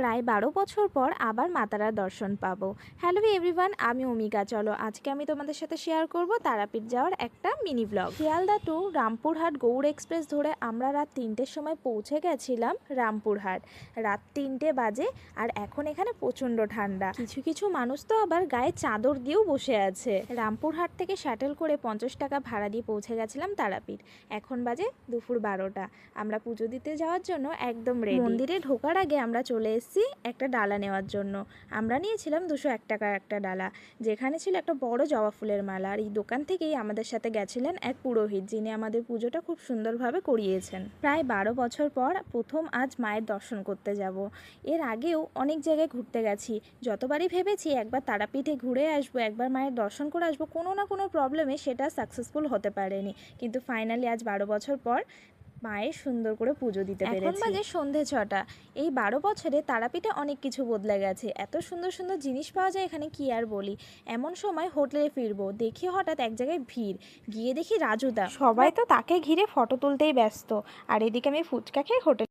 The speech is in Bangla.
প্রায় ১২ বছর পর আবার মাতারার দর্শন পাবো। হ্যালো এভরিওয়ান, আমি অমিকা। চলো আজকে আমি তোমাদের সাথে শেয়ার করব তারাপীঠ যাওয়ার একটা mini blog. Sealdah to Rampurhat Gour express ধরে আমরা রাত ৩টের সময় পৌঁছে গেছিলাম রামপুরহাট। রাত ৩টে বাজে আর এখন এখানে প্রচণ্ড ঠান্ডা। কিছু কিছু মানুষ তো আবার গায়ে চাদর দিয়েও বসে আছে। রামপুরহাট থেকে শ্যাটেল করে 50 টাকা ভাড়া দিয়ে পৌঁছে গেছিলাম তারাপীঠ। এখন বাজে দুপুর 12টা। আমরা পুজো দিতে যাওয়ার জন্য একদম রেডি। মন্দিরে ঢোকার আগে আমরা চলে এসেছি একটা ডালা নেওয়ার জন্য। আমরা নিয়েছিলাম 201 টাকার একটা ডালা, যেখানে ছিল একটা বড় জবা ফুলের মালা। আর এই দোকান থেকেই আমাদের সাথে গেছিলেন এক পুরোহিত, যিনি আমাদের পুজোটা খুব সুন্দরভাবে করিয়েছেন। প্রায় 12 বছর পর প্রথম আজ মায়ের দর্শন করতে যাব। এর আগেও অনেক জায়গায় ঘুরতে গেছি, যতবারই ভেবেছি একবার তারাপীঠে ঘুরে আসবো, একবার মায়ের দর্শন করে আসবো, কোনো না কোনো প্রবলেমে সেটা সাকসেসফুল হতে পারেনি। কিন্তু ফাইনালি আজ 12 বছর পর মায়ের সুন্দর করে পুজো দিতে পেরেছি। এখন বাজে সন্ধে 6টা। এই 12 বছরে তারাপীঠে অনেক কিছু বদলে গেছে। এত সুন্দর সুন্দর জিনিস পাওয়া যায় এখানে, কি আর বলি। এমন সময় হোটেলে ফিরবো, দেখি হঠাৎ এক জায়গায় ভিড়। গিয়ে দেখি রাজুদা, সবাই তো তাকে ঘিরে ফটো তুলতেই ব্যস্ত। আর এদিকে আমি ফুচকা খেয়ে হোটেল